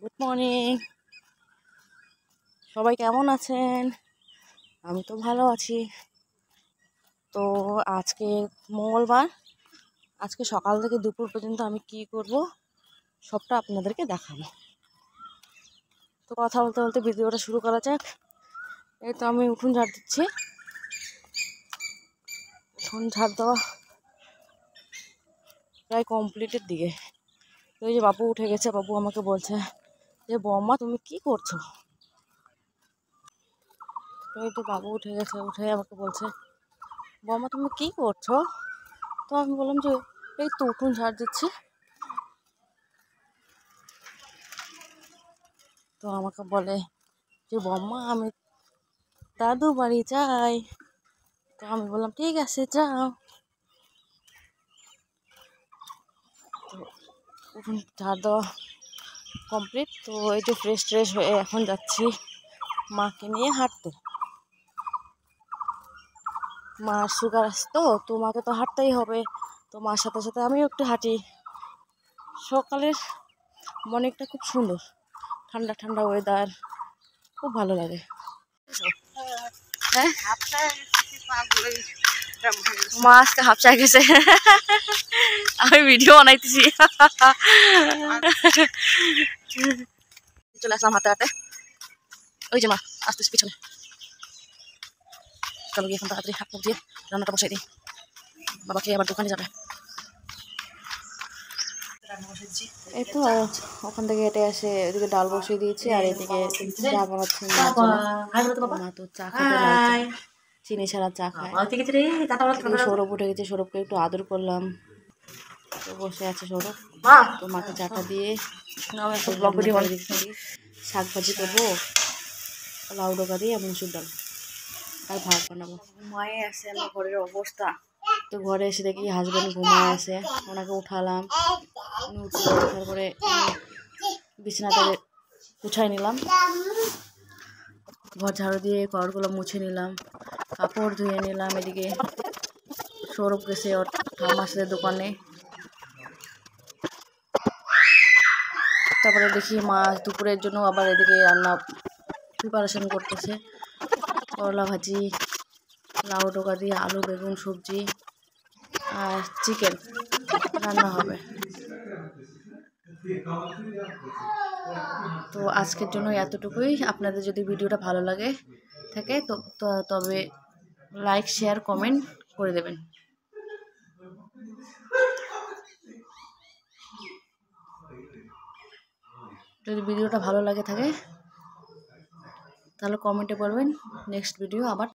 Good morning, সবাই কেমন আছেন? আমি তো ভালো আছি। তো আজকে মঙ্গলবার, আজকে সকাল থেকে দুপুর পর্যন্ত আমি কি করব সবটা আপনাদেরকে দেখাবো। তো কথা বলতে বলতে ভিডিওটা শুরু করা যাক। এই তো আমি উঠোন ঝাড় দিচ্ছি। উঠোন ঝাড় দেওয়া প্রায় কমপ্লিটের দিকে। তো এই যে বাবু উঠে গেছে, বাবু আমাকে বলছে যে বৌমা তুমি কি করছো? তো এই তো বাবু উঠে গেছে, উঠে আমাকে বলছে বৌমা তুমি কি করছো? তো আমি বললাম যে এই তো উঠোন ঝাড় দিচ্ছি। তো আমাকে বলে যে বৌমা আমি দাদু বাড়ি যাই। তো আমি বললাম ঠিক আছে যাও। তো উঠোন ঝাড় দেওয়া কমপ্লিট। তো এই যে ফ্রেশ ট্রেশ হয়ে এখন যাচ্ছি মাকে নিয়ে হাঁটতে। মার সুগার আছে, তো মাকে তো হাঁটতেই হবে। তো মার সাথে সাথে আমিও একটু হাঁটি। সকালের মর্নিংটা খুব সুন্দর, ঠান্ডা ঠান্ডা ওয়েদার, খুব ভালো লাগে। হ্যাঁ, মা আজকে হাফচা গেছে। আমি ভিডিও বানাইতেছি। চলে আসলাম হাতে হাতে। ওই যে মা আসতেছি পিছনে। চলো গিয়ে এখন তাড়াতাড়ি হাত মুখ দিয়ে রান্নাটা বসাই দিই, বাবা খেয়ে আবার দোকানে যাবে। এই তো ওখান থেকে হেঁটে আসে, ওইদিকে ডাল বসিয়ে দিয়েছি আর এদিকে চা বানাচ্ছি। মা তো চা খেতে লাল চা, চিনি ছাড়া চা খায়। সৌরভ উঠে গেছে, সৌরভকে একটু আদর করলাম। তো বসে আছে সৌরভ। তো মাকে চাটা দিয়ে শাক ভাজি করবো, লাউ ডোকা দিয়ে মুসুর ডাল আর ভাত বানাবো। ঘুমায় আছে আমার ঘরের অবস্থা। তো ঘরে এসে দেখি হাজব্যান্ড ঘুমায় আছে, ওনাকে উঠালাম। তারপরে বিছানাটা গুছাই নিলাম, ঘর ঝাড়ু দিয়ে ঘরগুলো মুছে নিলাম, কাপড় ধুয়ে নিলাম। এদিকে সৌরভ গেছে ওর ঠাম্মার সাথে দোকানে। তারপরে দেখি মা দুপুরের জন্য আবার এদিকে রান্না প্রিপারেশন করতেছে। করলা ভাজি, লাউ ডোকা দিয়ে আলু বেগুন সবজি আর চিকেন রান্না হবে। তো আজকের জন্য এতটুকুই। আপনাদের যদি ভিডিওটা ভালো লাগে থাকে তবে লাইক শেয়ার কমেন্ট করে দেবেন। যদি ভিডিওটা ভালো লাগে থাকে তাহলে কমেন্টে বলবেন নেক্সট ভিডিও আবার